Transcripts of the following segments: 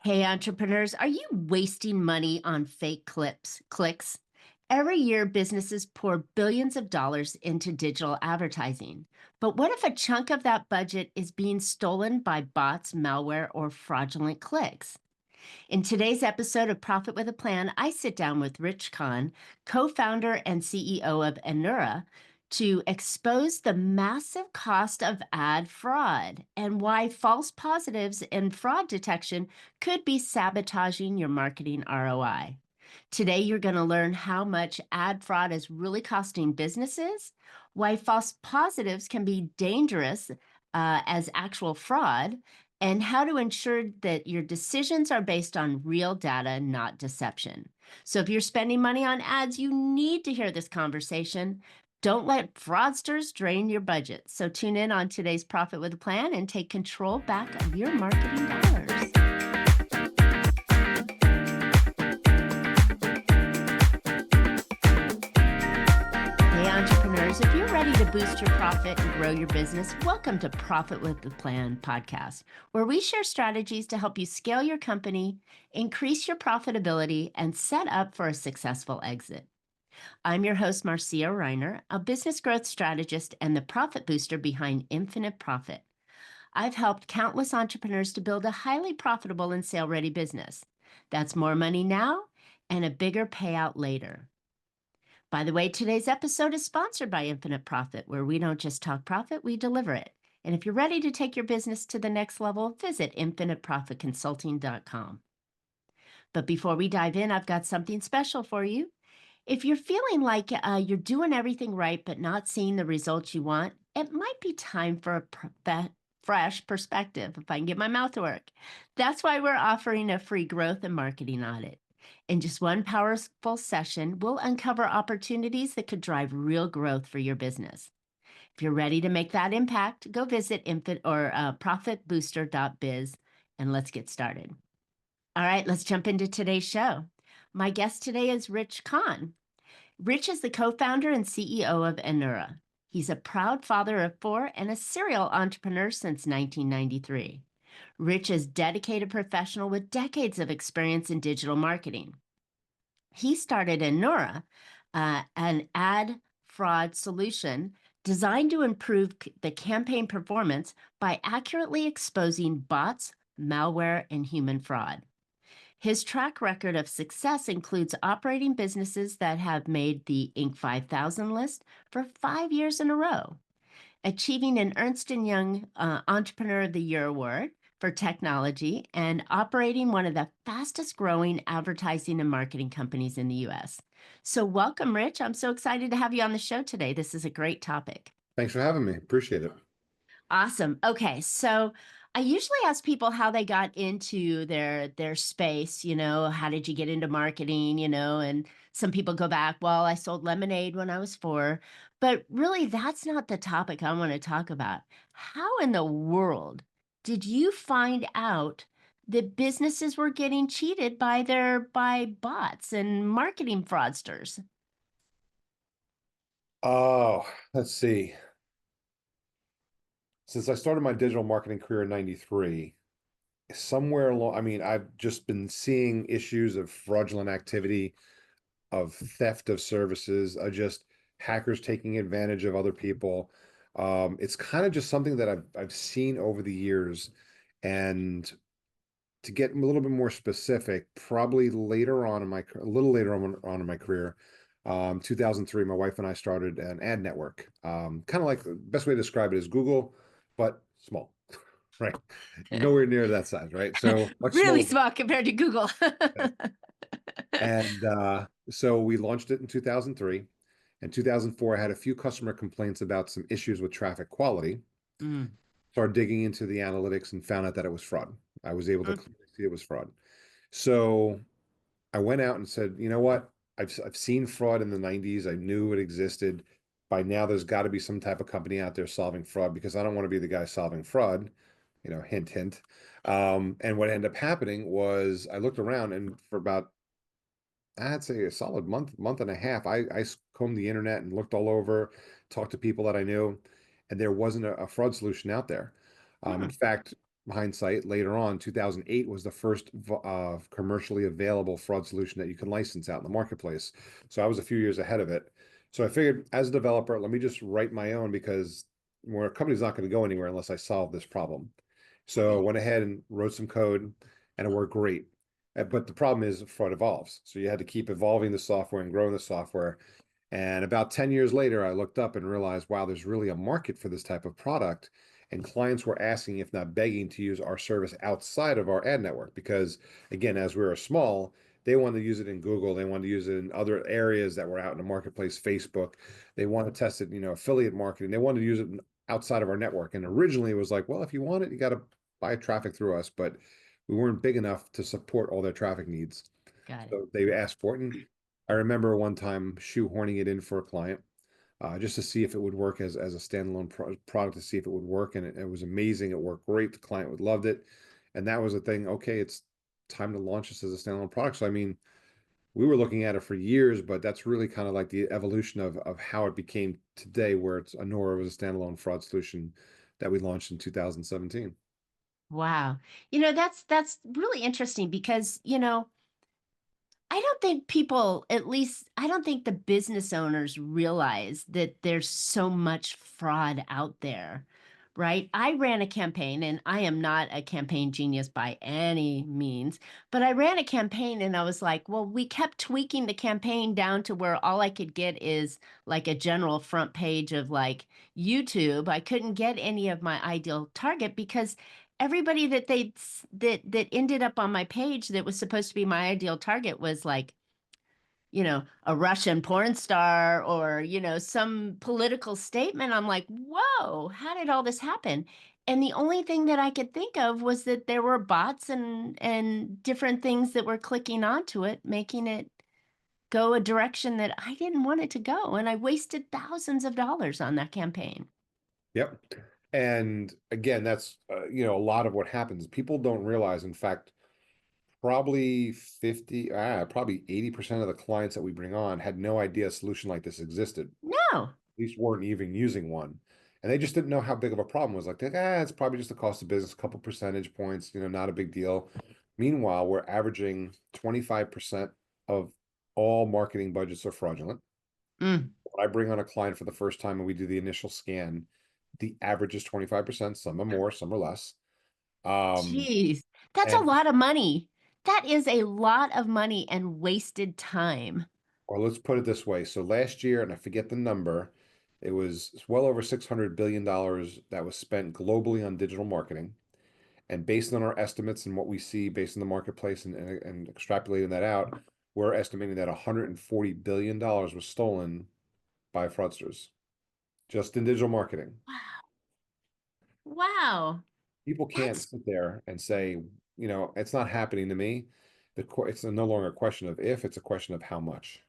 Hey, entrepreneurs, are you wasting money on fake clicks? Every year, businesses pour billions of dollars into digital advertising. But what if a chunk of that budget is being stolen by bots, malware, or fraudulent clicks? In today's episode of Profit with a Plan, I sit down with Rich Kahn, co founder and CEO of Anura, to expose the massive cost of ad fraud and why false positives and fraud detection could be sabotaging your marketing ROI. Today, you're going to learn how much ad fraud is really costing businesses, why false positives can be dangerous as actual fraud, and how to ensure that your decisions are based on real data, not deception. So if you're spending money on ads, you need to hear this conversation. Don't let fraudsters drain your budget. So tune in on today's Profit with a Plan and take control back of your marketing dollars. Hey, entrepreneurs, if you're ready to boost your profit and grow your business, welcome to Profit with the Plan podcast, where we share strategies to help you scale your company, increase your profitability, and set up for a successful exit. I'm your host, Marcia Riner, a business growth strategist and the profit booster behind Infinite Profit. I've helped countless entrepreneurs to build a highly profitable and sale-ready business. That's more money now and a bigger payout later. By the way, today's episode is sponsored by Infinite Profit, where we don't just talk profit, we deliver it. And if you're ready to take your business to the next level, visit infiniteprofitconsulting.com. But before we dive in, I've got something special for you. If you're feeling like you're doing everything right, but not seeing the results you want, it might be time for a fresh perspective, if I can get my mouth to work. That's why we're offering a free growth and marketing audit. In just one powerful session, we'll uncover opportunities that could drive real growth for your business. If you're ready to make that impact, go visit profitbooster.biz and let's get started. All right, let's jump into today's show. My guest today is Rich Kahn. Rich is the co-founder and CEO of Anura. He's a proud father of 4 and a serial entrepreneur since 1993. Rich is a dedicated professional with decades of experience in digital marketing. He started Anura, an ad fraud solution designed to improve the campaign performance by accurately exposing bots, malware, and human fraud. His track record of success includes operating businesses that have made the Inc. 5000 list for 5 years in a row, achieving an Ernst & Young Entrepreneur of the Year award for technology, and operating one of the fastest growing advertising and marketing companies in the U.S. So welcome, Rich. I'm so excited to have you on the show today. This is a great topic. Thanks for having me. Appreciate it. Awesome. Okay, so I usually ask people how they got into their space, how did you get into marketing, and some people go back, well, I sold lemonade when I was 4, but really that's not the topic I want to talk about. How in the world did you find out that businesses were getting cheated by bots and marketing fraudsters? Oh, let's see. Since I started my digital marketing career in 93, somewhere along, I've just been seeing issues of fraudulent activity, of theft of services, just hackers taking advantage of other people. It's kind of just something that I've seen over the years. And to get a little bit more specific, probably later on in a little later on in my career, 2003, my wife and I started an ad network. Kind of like the best way to describe it is Google, but small, right? Nowhere near that size, right? So much Really smaller. small compared to Google. And so we launched it in 2003. In 2004, I had a few customer complaints about some issues with traffic quality. Mm. Started digging into the analytics and found out that it was fraud. I was able to Mm. clearly see it was fraud. So I went out and said, you know what? I've seen fraud in the 90s. I knew it existed. By now, there's got to be some type of company out there solving fraud because I don't want to be the guy solving fraud. Hint, hint. And what ended up happening was I looked around, and for about, I'd say, a solid month and a half, I combed the internet and looked all over, talked to people that I knew, and there wasn't a fraud solution out there. In fact, hindsight, later on, 2008 was the first commercially available fraud solution that you can license out in the marketplace. So I was a few years ahead of it. So I figured as a developer, let me just write my own because a company's not going to go anywhere unless I solve this problem. So I went ahead and wrote some code and it worked great. But the problem is fraud evolves. So you had to keep evolving the software and growing the software. And about 10 years later, I looked up and realized, wow, there's really a market for this type of product. And clients were asking, if not begging, to use our service outside of our ad network. Because again, as we were small, they wanted to use it in Google. They wanted to use it in other areas that were out in the marketplace, Facebook. They want to test it, affiliate marketing. They wanted to use it outside of our network. And originally it was like, well, if you want it, you got to buy traffic through us. But we weren't big enough to support all their traffic needs. Got it. So they asked for it. And I remember one time shoehorning it in for a client just to see if it would work as a standalone product, to see if it would work. And it was amazing. It worked great. The client would loved it. And that was the thing. Okay, it's time to launch this as a standalone product. So, I mean, we were looking at it for years, but that's really kind of like the evolution of how it became today, where it's Anura was a standalone fraud solution that we launched in 2017. Wow. That's really interesting because, I don't think people, at least, I don't think the business owners realize that there's so much fraud out there, right? I ran a campaign, and I am not a campaign genius by any means, but I ran a campaign and I was like, well, we kept tweaking the campaign down to where all I could get is like a general front page of like YouTube. I couldn't get any of my ideal target because everybody that ended up on my page that was supposed to be my ideal target was like, a Russian porn star or, some political statement. I'm like, whoa, how did all this happen? And the only thing that I could think of was that there were bots and different things that were clicking onto it, making it go a direction that I didn't want it to go. And I wasted thousands of dollars on that campaign. Yep. And again, that's a lot of what happens. People don't realize, in fact, probably 80% of the clients that we bring on had no idea a solution like this existed. No. At least weren't even using one. And they just didn't know how big of a problem it was. Like, it's probably just the cost of business, a couple percentage points, not a big deal. Meanwhile, we're averaging 25% of all marketing budgets are fraudulent. Mm. When I bring on a client for the first time and we do the initial scan, the average is 25%. Some are more, some are less. Um, Jeez, that's a and lot of money. That is a lot of money and wasted time. or let's put it this way. So last year, and I forget the number, it was well over $600 billion that was spent globally on digital marketing. And based on our estimates and what we see based on the marketplace and extrapolating that out, we're estimating that $140 billion was stolen by fraudsters just in digital marketing. Wow. People can't That's sit there and say, it's not happening to me. It's no longer a question of if, it's a question of how much.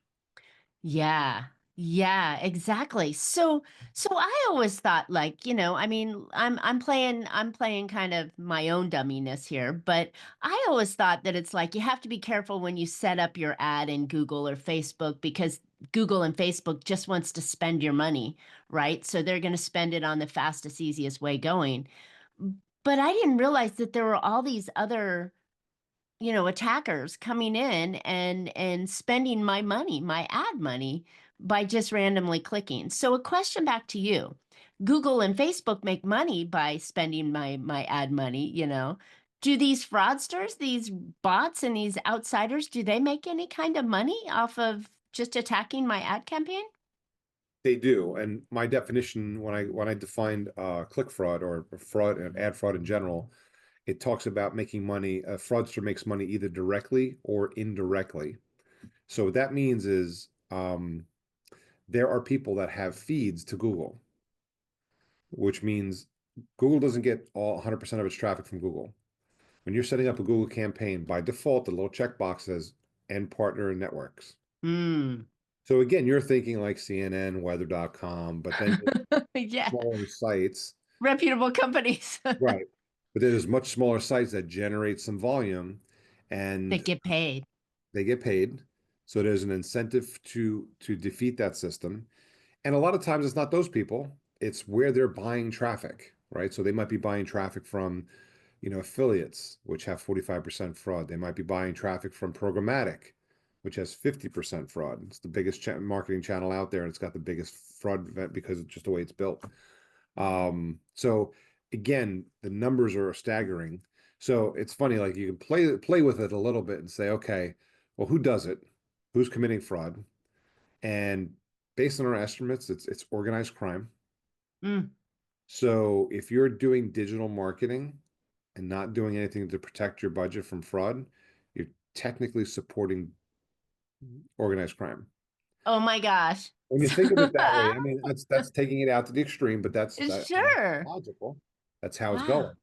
Yeah. Yeah, exactly. So I always thought like, I mean, I'm playing kind of my own dumminess here, but I always thought that it's like you have to be careful when you set up your ad in Google or Facebook because Google and Facebook just wants to spend your money, right? So they're going to spend it on the fastest, easiest way going. But I didn't realize that there were all these other attackers coming in and spending my money, my ad money, by just randomly clicking. So a question back to you. Google and Facebook make money by spending my ad money. Do these fraudsters, these bots and these outsiders, do they make any kind of money off of just attacking my ad campaign? They do. And my definition, when I defined click fraud or fraud and ad fraud in general, it talks about making money. A fraudster makes money either directly or indirectly. So what that means is there are people that have feeds to Google, which means Google doesn't get all 100% of its traffic from Google. When you're setting up a Google campaign, by default, the little checkbox says end partner and networks. Hmm. So again, you're thinking like CNN, weather.com, but then Yeah. smaller sites, Reputable companies right? But then there's much smaller sites that generate some volume that and get paid. they get paid. So there's an incentive to defeat that system. And a lot of times it's not those people, it's where they're buying traffic, right? So they might be buying traffic from, affiliates, which have 45% fraud. They might be buying traffic from programmatic, which has 50% fraud. It's the biggest marketing channel out there, and it's got the biggest fraud event because it's just the way it's built. So again, the numbers are staggering. So it's funny, like you can play with it a little bit and say, okay, well, who does it? Who's committing fraud? And based on our estimates, it's organized crime. Mm. So if you're doing digital marketing and not doing anything to protect your budget from fraud, you're technically supporting organized crime. Oh my gosh. When you think of it that way, I mean, that's taking it out to the extreme, but that's Sure. logical. That's how it's Wow. going.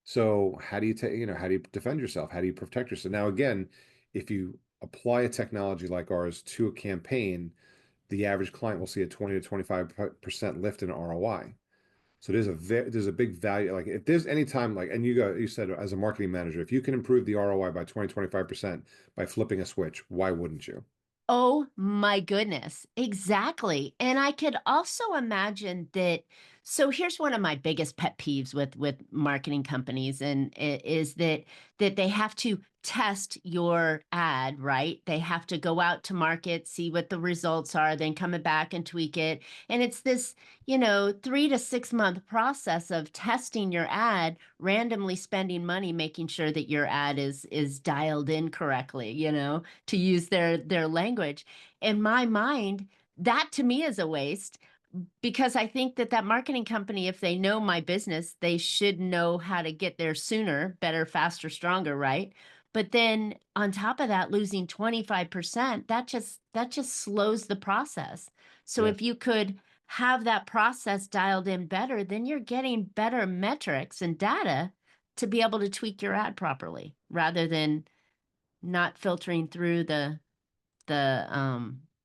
So how do you take, how do you defend yourself? How do you protect yourself? Now, again, if you apply a technology like ours to a campaign, the average client will see a 20 to 25% lift in ROI. So there's a big value. Like if there's any time, like, and you said as a marketing manager, if you can improve the ROI by 20, 25% by flipping a switch, why wouldn't you? Oh my goodness. Exactly. And I could also imagine that. So here's one of my biggest pet peeves with marketing companies, and is that they have to test your ad, right? They have to go out to market, see what the results are, then come back and tweak it. And it's this, 3 to 6 month process of testing your ad, randomly spending money, making sure that your ad is dialed in correctly, to use their language. In my mind, that to me is a waste, because I think that marketing company, if they know my business, they should know how to get there sooner, better, faster, stronger, right? But then on top of that, losing 25%, that just slows the process. So Yeah. if you could have that process dialed in better, then you're getting better metrics and data to be able to tweak your ad properly, rather than not filtering through the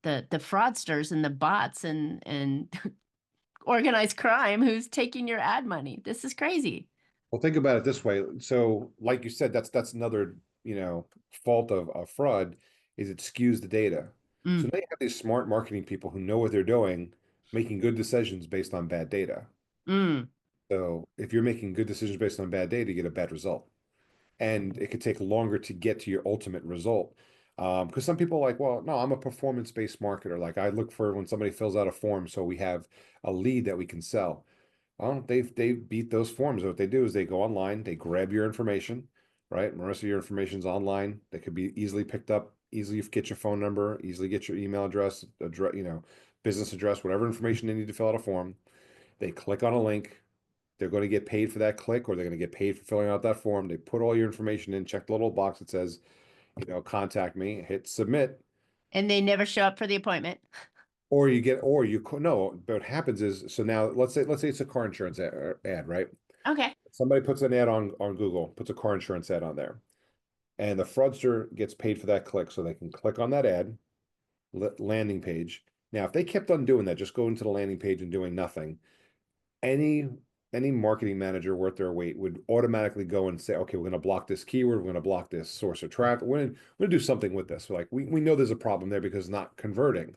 fraudsters and the bots and organized crime who's taking your ad money. This is crazy. Well, think about it this way. So, like you said, that's another, fault of fraud is it skews the data. So Mm, now you have these smart marketing people who know what they're doing, making good decisions based on bad data. mm. So if you're making good decisions based on bad data, you get a bad result. And it could take longer to get to your ultimate result. Because some people are like, well, no, I'm a performance-based marketer. Like I look for when somebody fills out a form so we have a lead that we can sell. Well, they've beat those forms. What they do is they go online, they grab your information, right? Marissa, your information's online. That could be easily picked up, easily get your phone number, easily get your email address, business address, whatever information they need to fill out a form. They click on a link. They're going to get paid for that click, or they're going to get paid for filling out that form. They put all your information in, check the little box that says, contact me, hit submit, And they never show up for the appointment. or you could no. But what happens is, so now let's say it's a car insurance ad, right? Okay. Somebody puts an ad on Google, puts a car insurance ad on there, and the fraudster gets paid for that click, so they can click on that ad landing page. Now, if they kept on doing that, just going to the landing page and doing nothing, any any marketing manager worth their weight would automatically go and say, okay, we're going to block this keyword, we're going to block this source of traffic, we're going to do something with this. Like we know there's a problem there because it's not converting.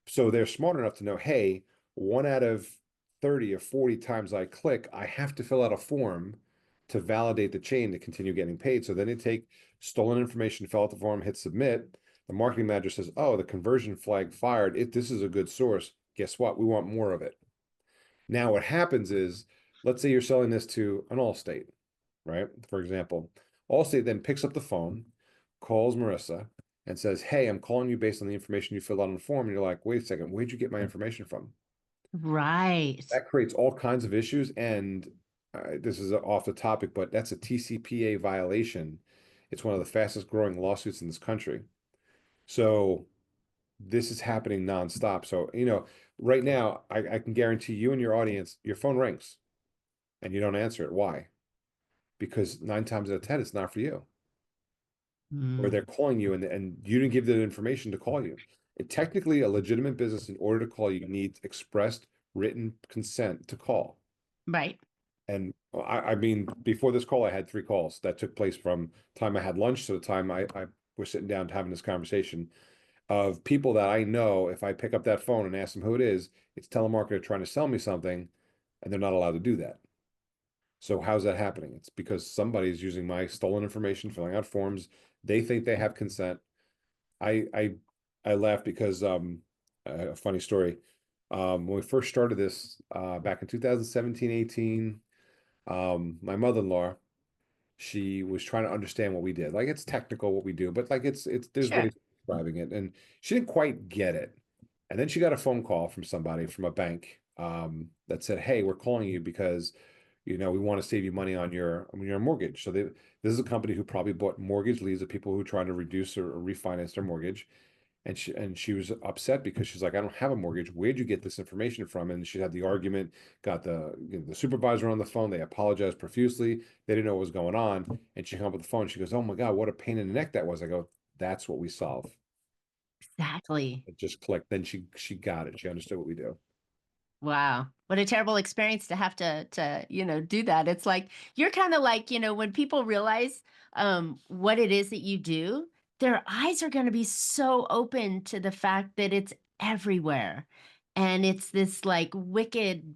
So they're smart enough to know, hey, 1 out of 30 or 40 times I click, I have to fill out a form to validate the chain to continue getting paid. So then they take stolen information, fill out the form, hit submit. The marketing manager says, oh, the conversion flag fired. This is a good source. Guess what? We want more of it. Now, what happens is, let's say you're selling this to an Allstate, right? For example, Allstate then picks up the phone, calls Marissa, and says, hey, I'm calling you based on the information you filled out on the form. And you're like, wait a second, where'd you get my information from? Right. That creates all kinds of issues. And this is off the topic, but that's a TCPA violation. It's one of the fastest growing lawsuits in this country. So this is happening nonstop. So, right now, I can guarantee you and your audience, your phone rings and you don't answer it. Why? Because 9 times out of 10, it's not for you. Or they're Mm. calling you and you didn't give them information to call you. Technically, a legitimate business, in order to call you, needs expressed written consent to call. Right. And I mean, before this call, I had 3 calls that took place from time I had lunch to the time I was sitting down having this conversation of people that I know. If I pick up that phone and ask them who it is, it's telemarketer trying to sell me something, and they're not allowed to do that. So how's that happening? It's because somebody's using my stolen information, filling out forms. They think they have consent. I I I laugh because a funny story. When we first started this back in 2017, 18, my mother-in-law, she was trying to understand what we did. Like it's technical what we do, but like it's there's Sure. ways of describing it. And she didn't quite get it. And then she got a phone call from somebody from a bank that said, "Hey, we're calling you because we want to save you money on your mortgage." So this is a company who probably bought mortgage leads of people who are trying to reduce or refinance their mortgage. And she was upset because she's like, "I don't have a mortgage. Where'd you get this information from?" And she had the argument, got the supervisor on the phone. They apologized profusely. They didn't know what was going on. And she hung up the phone. She goes, "Oh my God, what a pain in the neck that was." I go, "That's what we solve." Exactly. It just clicked. Then she got it. She understood what we do. Wow. What a terrible experience to have to do that. It's like you're kind of like, when people realize what it is that you do, their eyes are going to be so open to the fact that it's everywhere. And it's this like wicked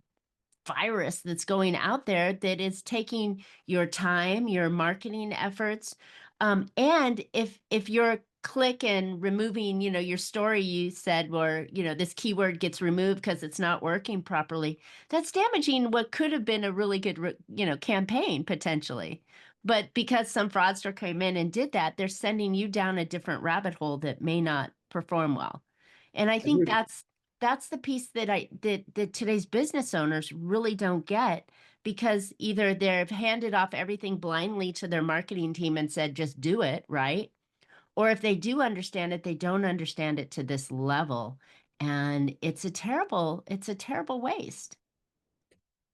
virus that's going out there that is taking your time, your marketing efforts. And if you're click and removing, your story you said where, this keyword gets removed because it's not working properly, that's damaging what could have been a really good, campaign potentially. But because some fraudster came in and did that, they're sending you down a different rabbit hole that may not perform well. And I think Agreed. that's the piece that today's business owners really don't get because either they've handed off everything blindly to their marketing team and said just do it, right? Or if they do understand it, they don't understand it to this level, and it's a terrible waste.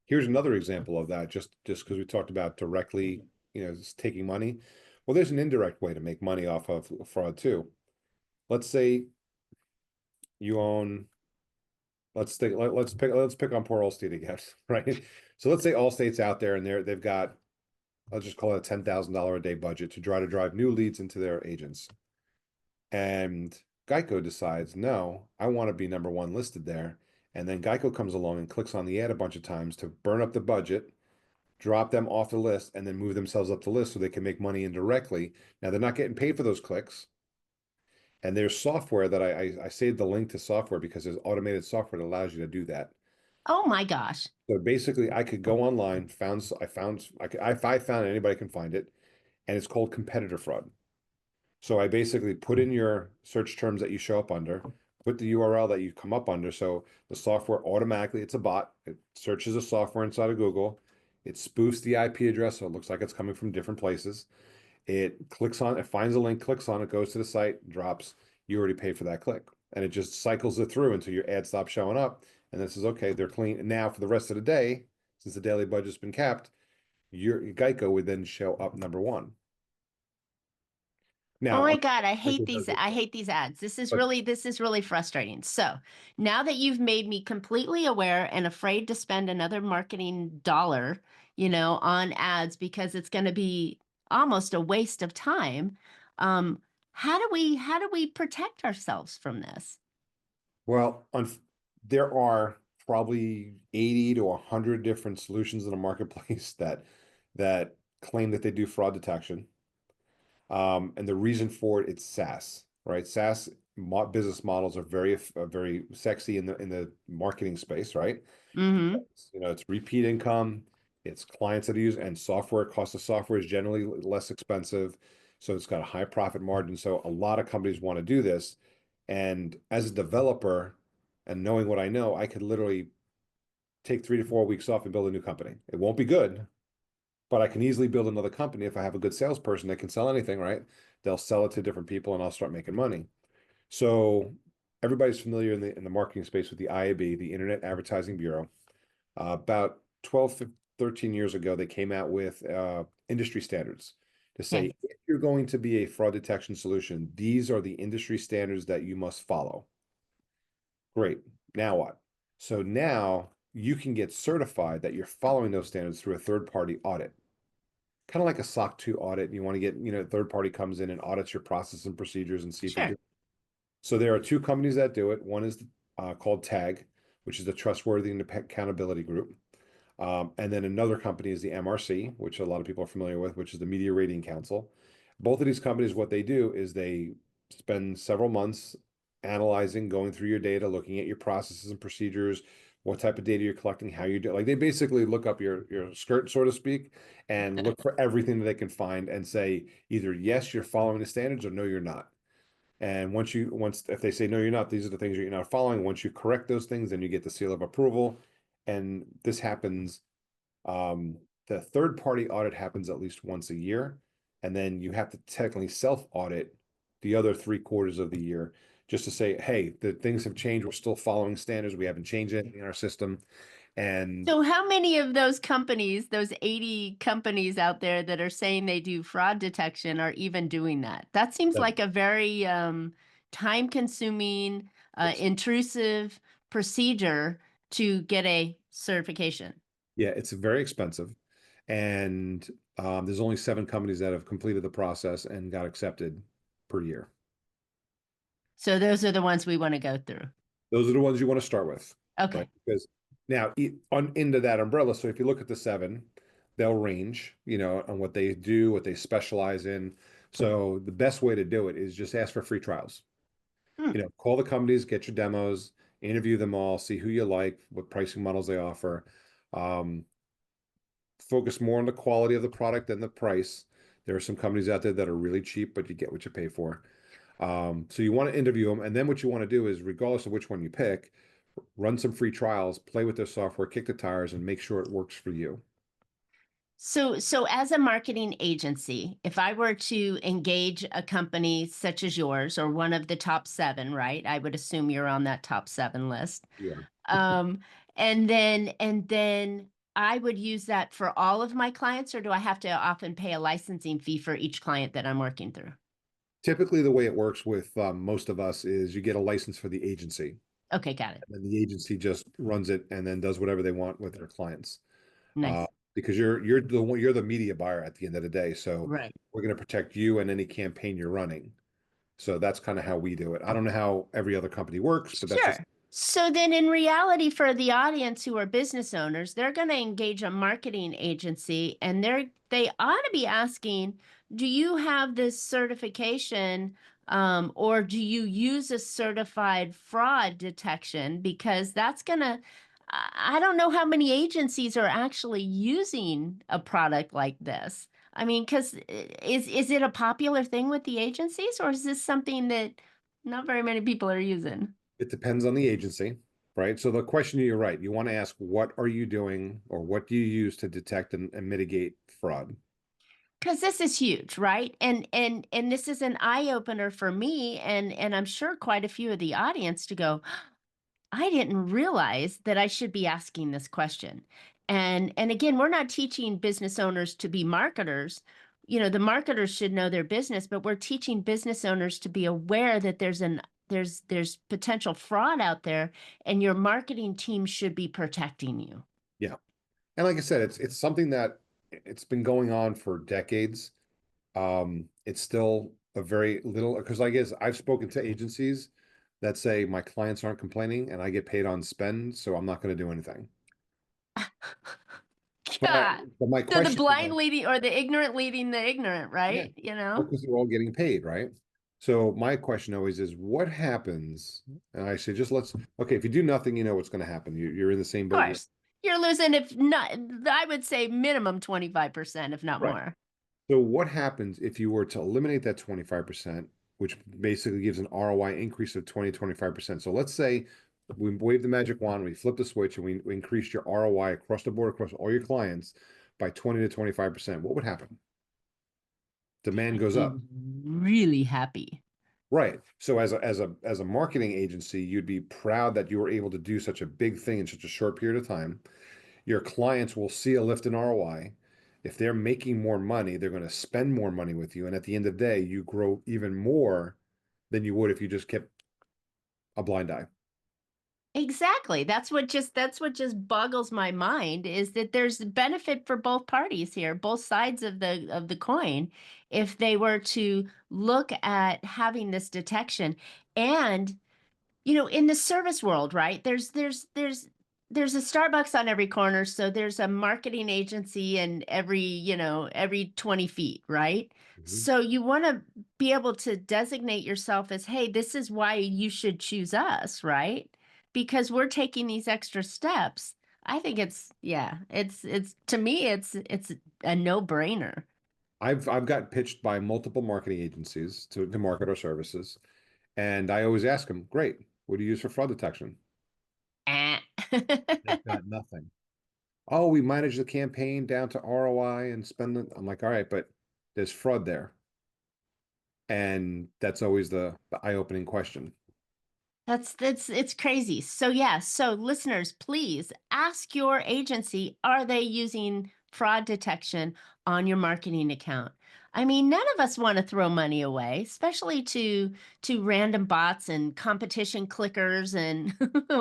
Here's another example of that, just because we talked about directly, just taking money. Well, there's an indirect way to make money off of fraud too. Let's say you own, let's pick on poor Allstate again, right? So let's say Allstate's out there and they've got, let's just call it a $10,000 a day budget to try to drive new leads into their agents. And Geico decides, no, I want to be number one listed there. And then Geico comes along and clicks on the ad a bunch of times to burn up the budget, drop them off the list, and then move themselves up the list so they can make money indirectly. Now they're not getting paid for those clicks. And there's software that I saved the link to software because there's automated software that allows you to do that. Oh my gosh. So basically, I could go online, I found it, anybody can find it, and it's called competitor fraud. So I basically put in your search terms that you show up under, put the URL that you come up under. So the software automatically, it's a bot. It searches the software inside of Google. It spoofs the IP address, so it looks like it's coming from different places. It clicks on, it finds a link, clicks on it, goes to the site, drops. You already paid for that click. And it just cycles it through until your ad stops showing up. And this is okay, they're clean. And now for the rest of the day, since the daily budget's been capped, your Geico would then show up number one. Oh Now, my God, I hate Geico does these. it, I hate these ads. This is but really, this is really frustrating. So now that you've made me completely aware and afraid to spend another marketing dollar, on ads because it's going to be almost a waste of time. Um, how do we protect ourselves from this? well, there are probably 80 to 100 different solutions in the marketplace that claim that they do fraud detection. And the reason for it, it's SaaS, right? SaaS business models are very sexy in the marketing space, right? Mm-hmm. Because, it's repeat income, it's clients that use, and software cost of software is generally less expensive, so it's got a high profit margin. So a lot of companies want to do this, and as a developer, and knowing what I know, I could literally take 3 to 4 weeks off and build a new company. It won't be good, but I can easily build another company if I have a good salesperson that can sell anything, right? They'll sell it to different people and I'll start making money. So everybody's familiar in the marketing space with the IAB, the Internet Advertising Bureau. About 12, 13 years ago, they came out with industry standards to say, Okay. if you're going to be a fraud detection solution, these are the industry standards that you must follow. Great. Now what? So now you can get certified that you're following those standards through a third-party audit, kind of like a SOC 2 audit. You want to get, third party comes in and audits your process and procedures and see if you're Sure. doing. So there are two companies that do it. One is called TAG, which is the Trustworthy and Accountability Group. And then another company is the MRC, which a lot of people are familiar with, which is the Media Rating Council. Both of these companies, what they do is they spend several months analyzing, going through your data, looking at your processes and procedures, what type of data you're collecting, how you do. Like they basically look up your skirt, so to speak, and look for everything that they can find and say either yes, you're following the standards, or no, you're not. And once if they say no, you're not, these are the things you're not following. Once you correct those things, then you get the seal of approval. And this happens, the third party audit happens at least once a year, and then you have to technically self audit the other 3 quarters of the year just to say, hey, the things have changed. We're still following standards. We haven't changed anything in our system. And So how many of those companies, those 80 companies out there that are saying they do fraud detection are even doing that? That seems like a very time-consuming, it's intrusive procedure to get a certification. yeah, it's very expensive. And there's only 7 companies that have completed the process and got accepted per year. So those are the ones we want to go through. Those are the ones you want to start with, right? Okay. Because now on into that umbrella. So if you look at the 7, they'll range, on what they do, what they specialize in. So the best way to do it is just ask for free trials. Hmm. Call the companies, get your demos, interview them all, see who you like, what pricing models they offer. Um, Focus more on the quality of the product than the price. There are some companies out there that are really cheap, but you get what you pay for. So you want to interview them, and then what you want to do is, regardless of which one you pick, run some free trials, play with their software, kick the tires, and make sure it works for you. So as a marketing agency, if I were to engage a company such as yours or one of the top 7, right? I would assume you're on that top 7 list. Yeah. Um, and then I would use that for all of my clients, or do I have to often pay a licensing fee for each client that I'm working through? Typically, the way it works with most of us is you get a license for the agency, Okay, got it. and then the agency just runs it and then does whatever they want with their clients. Uh, Nice. because you're the media buyer at the end of the day. So Right. we're going to protect you and any campaign you're running. So that's kind of how we do it. I don't know how every other company works, but that's just Sure. So then in reality for the audience who are business owners, they're going to engage a marketing agency and they ought to be asking, do you have this certification or do you use a certified fraud detection? Because that's going to, I don't know how many agencies are actually using a product like this. I mean, because is it a popular thing with the agencies or is this something that not very many people are using? it depends on the agency, right? So the question, you're right. You want to ask, what are you doing, or what do you use to detect and mitigate fraud? Because this is huge, right? And this is an eye opener for me and I'm sure quite a few of the audience to go, I didn't realize that I should be asking this question. And again, we're not teaching business owners to be marketers. You know, the marketers should know their business, but we're teaching business owners to be aware that there's potential fraud out there and your marketing team should be protecting you. Yeah. And like I said, it's something that it's been going on for decades. It's still a very little, because I guess I've spoken to agencies that say my clients aren't complaining and I get paid on spend, so I'm not going to do anything. But I, God. but my So the question, blind leading or the ignorant leading the ignorant, yeah, right? You know? because they're all getting paid, right? So my question always is, what happens? And I say, just okay, if you do nothing, you know what's going to happen. You're in the same Of boat. course. You're losing if not, I would say minimum 25%, if not Right. more. So what happens if you were to eliminate that 25%, which basically gives an ROI increase of 25%? So let's say we wave the magic wand, we flip the switch, and we increased your ROI across the board, across all your clients by 20 to 25%. What would happen? Demand I'd goes be up. really happy. Right. So as a marketing agency, you'd be proud that you were able to do such a big thing in such a short period of time. Your clients will see a lift in ROI. If they're making more money, they're going to spend more money with you. And at the end of the day, you grow even more than you would if you just kept a blind eye. Exactly. That's what just boggles my mind is that there's benefit for both parties here, both sides of the coin, if they were to look at having this detection. And you know, in the service world, right? There's there's a Starbucks on every corner, so there's a marketing agency in every 20 feet, right? Mhm. So you want to be able to designate yourself as, hey, this is why you should choose us, right? Because we're taking these extra steps. I think it's to me, it's a no-brainer. I've gotten pitched by multiple marketing agencies to market our services, and I always ask them, "Great, what do you use for fraud detection?" Eh. They've got nothing. Oh, we manage the campaign down to ROI and spend it. I'm like, all right, but there's fraud there, and that's always the eye-opening question. That's it's crazy. So yeah, so listeners, please ask your agency, are they using fraud detection on your marketing account? I mean, none of us want to throw money away, especially to random bots and competition clickers and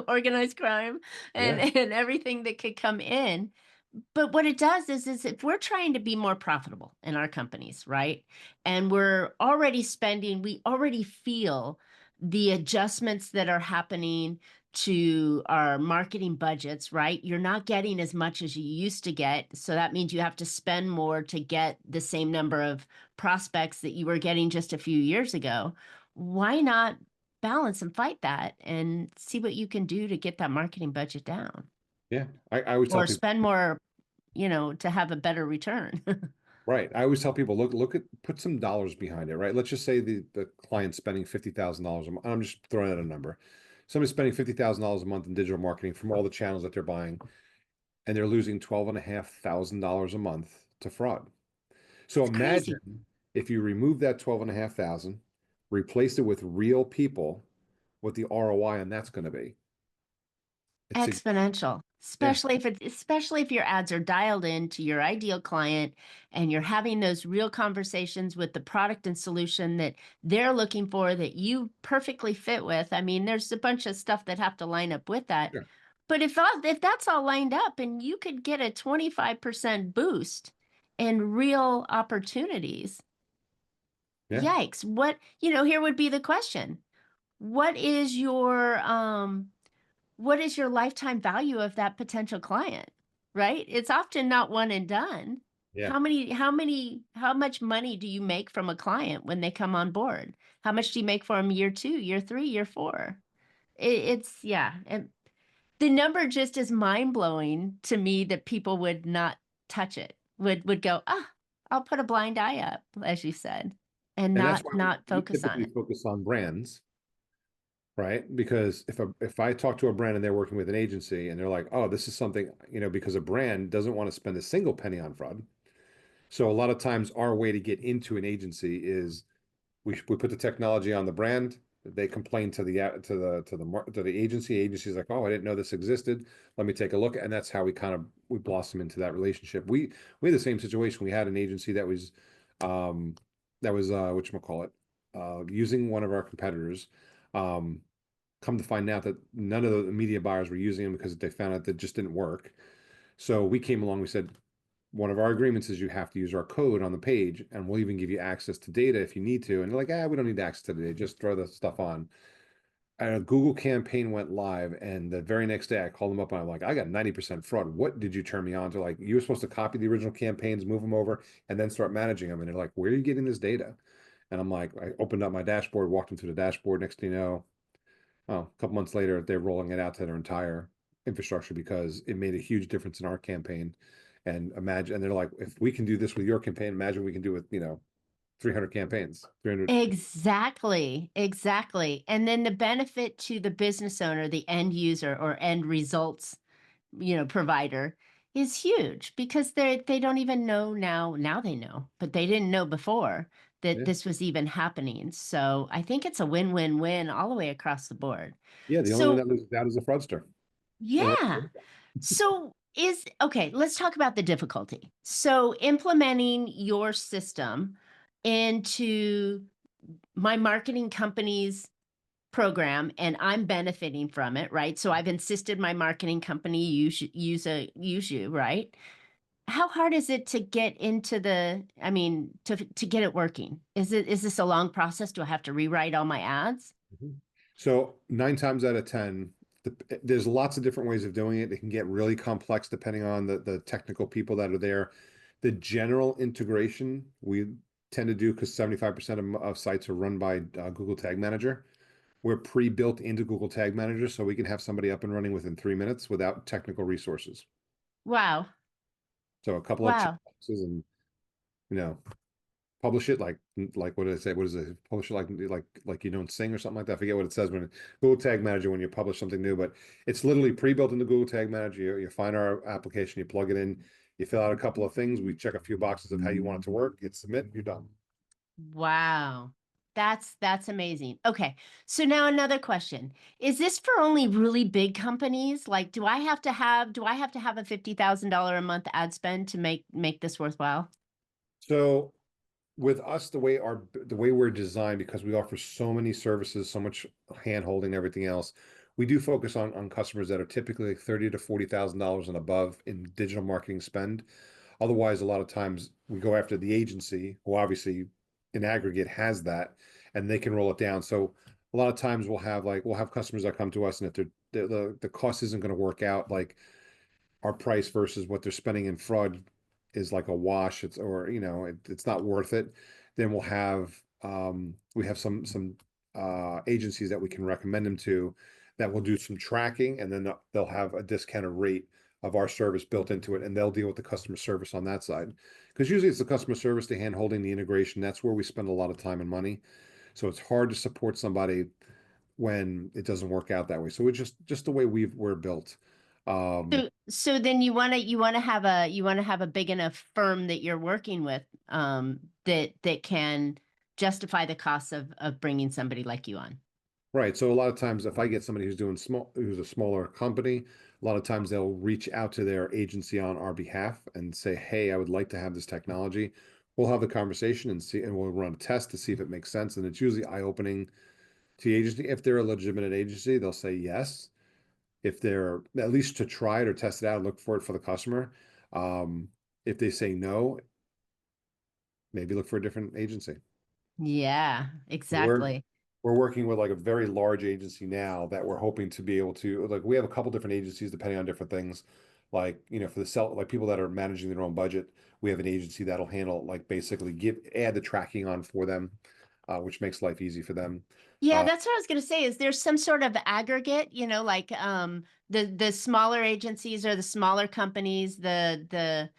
organized crime Yeah, and everything that could come in. But what it does is if we're trying to be more profitable in our companies, right? And we're already spending, we already feel the adjustments that are happening to our marketing budgets, right? You're not getting as much as you used to get. So that means you have to spend more to get the same number of prospects that you were getting just a few years ago. Why not balance and fight that and see what you can do to get that marketing budget down yeah. I always tell or people, spend more, to have a better return? right. I always tell people, look at put some dollars behind it, right? Let's just say the client's spending $50,000 a month. I'm just throwing out a number. Somebody's spending $50,000 a month in digital marketing from all the channels that they're buying, and they're losing $12,500 a month to fraud. So It's crazy. imagine if you remove that 12,500, replace it with real people, what the ROI on that's going to be. It's a, Exponential, yeah, especially if your ads are dialed in to your ideal client and you're having those real conversations with the product and solution that they're looking for that you perfectly fit with. I mean, there's a bunch of stuff that have to line up with that. sure. But if that's all lined up and you could get a 25% boost in real opportunities, Yeah, yikes. Here would be the question. What is your what is your lifetime value of that potential client, right? It's often not one and done. yeah. How much money do you make from a client when they come on board? How much do you make for them year 2, year 3, year 4? Yeah. And the number just is mind blowing to me that people would not touch it, would go, I'll put a blind eye up, as you said, and And that's not why not we focus on typically it. focus on brands, right? Because if I talk to a brand and they're working with an agency and they're like, oh, this is something, because a brand doesn't want to spend a single penny on fraud. So a lot of times our way to get into an agency is we put the technology on the brand. They complain to the agency. Agency's like, oh, I didn't know this existed. Let me take a look, and that's how we blossom into that relationship. We had the same situation. We had an agency um, that was whatchamacallit, using one of our competitors. Um, Come to find out that none of the media buyers were using them because they found out that it just didn't work. So we came along. We said, one of our agreements is you have to use our code on the page, and we'll even give you access to data if you need to. And they're like, we don't need access to the data, just throw the stuff on. And a Google campaign went live, and the very next day I called them up and I'm like, I got 90% fraud. What did you turn me on to? Like, you were supposed to copy the original campaigns, move them over, and then start managing them. And they're like, where are you getting this data? And I'm like, I opened up my dashboard, walked them through the dashboard. Next thing you know, a couple months later, they're rolling it out to their entire infrastructure because it made a huge difference in our campaign. And they're like, if we can do this with your campaign, imagine we can do with 300 campaigns, 300. Exactly, exactly. And then the benefit to the business owner, the end user or end results, provider is huge because they don't even know now. Now they know, but they didn't know before that Yeah, this was even happening. So I think it's a win-win-win all the way across the board. yeah. The only one So that loses out is a fraudster. And yeah. So okay, let's talk about the difficulty. So implementing your system into my marketing company's program and I'm benefiting from it, right? So I've insisted my marketing company use you, right? How hard is it to get into to get it working? Is this a long process? Do I have to rewrite all my ads? so 9 times out of 10, there's lots of different ways of doing it. It can get really complex depending on the technical people that are there. The general integration we tend to do, because 75% of sites are run by Google Tag Manager. We're pre-built into Google Tag Manager, so we can have somebody up and running within 3 minutes without technical resources. Wow. So a couple of Wow. checkboxes and you know publish it like what did I say? What is it? Publish it like you don't sing or something like that. I forget what it says when Google Tag Manager when you publish something new, but it's literally pre-built into Google Tag Manager. You find our application, you plug it in, you fill out a couple of things, we check a few boxes of how you want it to work, hit submit, you're done. Wow. That's amazing. Okay. So now another question. Is this for only really big companies? Like, do I have to have a $50,000 a month ad spend to make this worthwhile? So with us, the way we're designed, because we offer so many services, so much hand holding, everything else, we do focus on customers that are typically like 30 to $40,000 and above in digital marketing spend. Otherwise, a lot of times we go after the agency, who obviously in aggregate has that, and they can roll it down. So a lot of times we'll have customers that come to us, and if the cost isn't going to work out, like our price versus what they're spending in fraud is like a wash, it's not worth it, then we have some agencies that we can recommend them to that will do some tracking, and then they'll have a discounted rate of our service built into it, and they'll deal with the customer service on that side. Because usually it's the customer service, the hand holding, the integration. That's where we spend a lot of time and money. So it's hard to support somebody when it doesn't work out that way. So it's just the way we're built. Um, So then you want to have a big enough firm that you're working with that can justify the cost of bringing somebody like you on. Right. So a lot of times, if I get somebody who's a smaller company, a lot of times they'll reach out to their agency on our behalf and say, "Hey, I would like to have this technology." We'll have the conversation and we'll run a test to see if it makes sense. And it's usually eye-opening to the agency. If they're a legitimate agency, they'll say yes. If they're at least to try it or test it out, look for it for the customer. Um, if they say no, maybe look for a different agency. Yeah, We're exactly. we're working with like a very large agency now that we're hoping to be able to, like, we have a couple different agencies depending on different things. Like, for the sell, like people that are managing their own budget, we have an agency that'll handle, like, basically add the tracking on for them, which makes life easy for them. Yeah, Uh, that's what I was going to say. Is there some sort of aggregate, like the smaller agencies or the smaller companies, the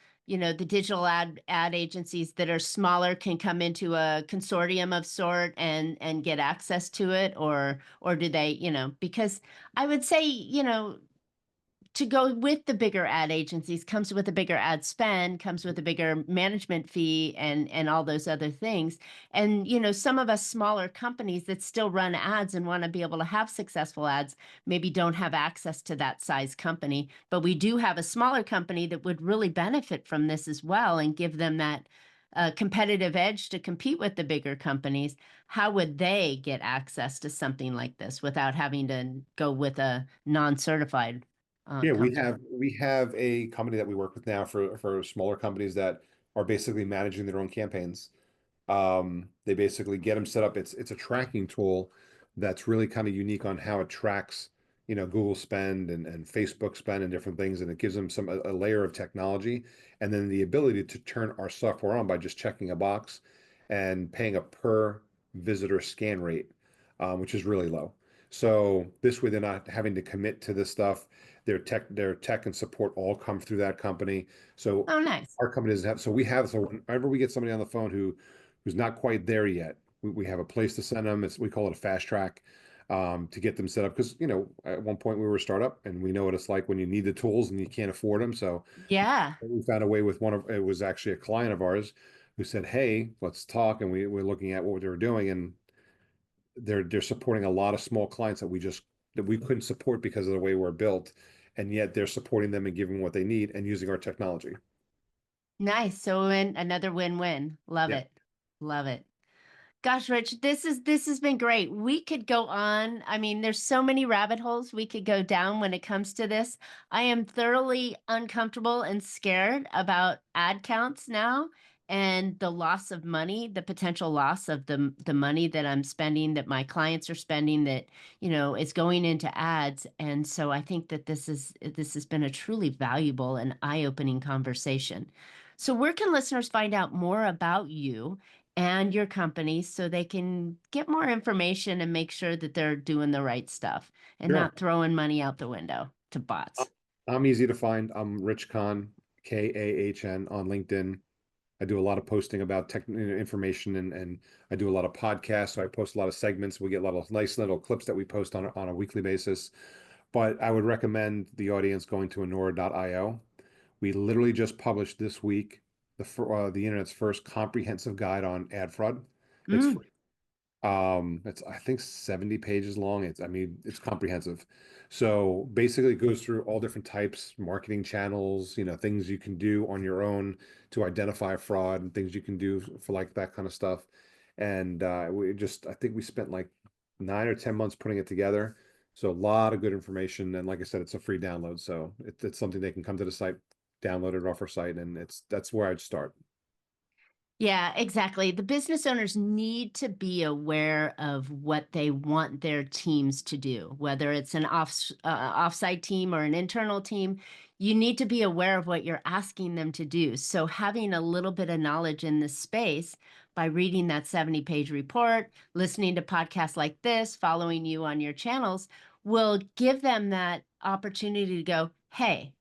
digital ad agencies that are smaller can come into a consortium of sort and get access to it, or do they, because I would say, to go with the bigger ad agencies comes with a bigger ad spend, comes with a bigger management fee and all those other things. And some of us smaller companies that still run ads and want to be able to have successful ads maybe don't have access to that size company, but we do have a smaller company that would really benefit from this as well and give them that competitive edge to compete with the bigger companies. How would they get access to something like this without having to go with a non-certified yeah, company? we have a company that we work with now for smaller companies that are basically managing their own campaigns. They basically get them set up. It's a tracking tool that's really kind of unique on how it tracks, Google spend and Facebook spend and different things, and it gives them a layer of technology, and then the ability to turn our software on by just checking a box and paying a per visitor scan rate, which is really low. So this way, they're not having to commit to this stuff. Their tech and support all come through that company. So Oh, nice. our company doesn't have, so whenever we get somebody on the phone who's not quite there yet, we have a place to send them. We call it a fast track, to get them set up. Because, at one point we were a startup, and we know what it's like when you need the tools and you can't afford them. So Yeah. we found a way with it was actually a client of ours who said, "Hey, let's talk." And we're looking at what they were doing, and they're supporting a lot of small clients that we couldn't support because of the way we're built, and yet they're supporting them and giving them what they need and using our technology. Nice. So another win-win. Love Yeah. it. Love it. Gosh, Rich, this has been great. We could go on. I mean, there's so many rabbit holes we could go down when it comes to this. I am thoroughly uncomfortable and scared about ad counts now. and the loss of money, the potential loss of the money that I'm spending, that my clients are spending, that, is going into ads. And so I think that this has been a truly valuable and eye-opening conversation. So where can listeners find out more about you and your company so they can get more information and make sure that they're doing the right stuff and Sure. not throwing money out the window to I- bots? I'm easy to find. I'm Rich Kahn, Kahn on LinkedIn. I do a lot of posting about tech information, and I do a lot of podcasts. So I post a lot of segments. We get a lot of nice little clips that we post on a weekly basis. But I would recommend the audience going to anura.io. We literally just published this week the internet's first comprehensive guide on ad fraud. It's Mm. free. It's I think 70 pages long. It's comprehensive. So basically it goes through all different types, marketing channels, things you can do on your own to identify fraud and things you can do for like that kind of stuff. And I think we spent like 9 or 10 months putting it together. So a lot of good information. And like I said, it's a free download. So it's something they can come to the site, download it off our site, and that's where I'd start. Yeah, exactly. The business owners need to be aware of what they want their teams to do, whether it's an offsite team or an internal team. You need to be aware of what you're asking them to do. So having a little bit of knowledge in this space by reading that 70-page report, listening to podcasts like this, following you on your channels, will give them that opportunity to go, hey,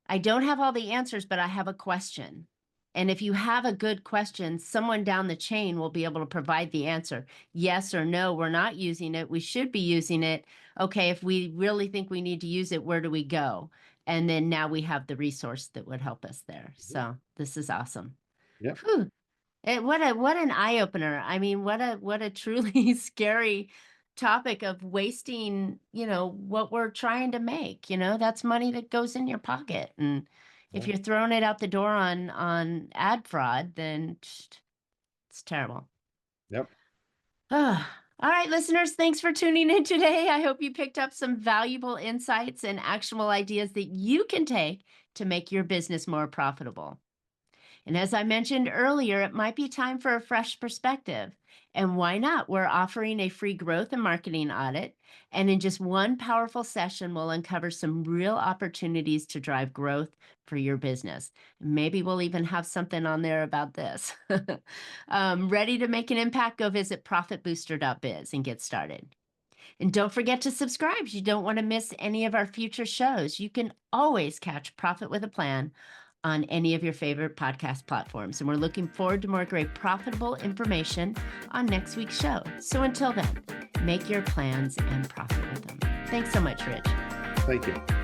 I don't have all the answers, but I have a question. And if you have a good question, someone down the chain will be able to provide the answer. Yes or no, we're not using it. We should be using it. Okay, if we really think we need to use it, where do we go? And then now we have the resource that would help us there. So this is awesome. Yep. Whew. What an eye opener. I mean, what a truly scary topic of wasting, what we're trying to make. That's money that goes in your pocket. And if Yeah. you're throwing it out the door on ad fraud, then it's terrible. Yep. Ah, all right, listeners, thanks for tuning in today. I hope you picked up some valuable insights and actionable ideas that you can take to make your business more profitable. And as I mentioned earlier, it might be time for a fresh perspective. And why not? We're offering a free growth and marketing audit. And in just one powerful session, we'll uncover some real opportunities to drive growth for your business. Maybe we'll even have something on there about this. Ready to make an impact? Go visit profitbooster.biz and get started. And don't forget to subscribe. You don't want to miss any of our future shows. You can always catch Profit with a Plan on any of your favorite podcast platforms. And we're looking forward to more great profitable information on next week's show. So until then, make your plans and profit with them. Thanks so much, Rich. Thank you.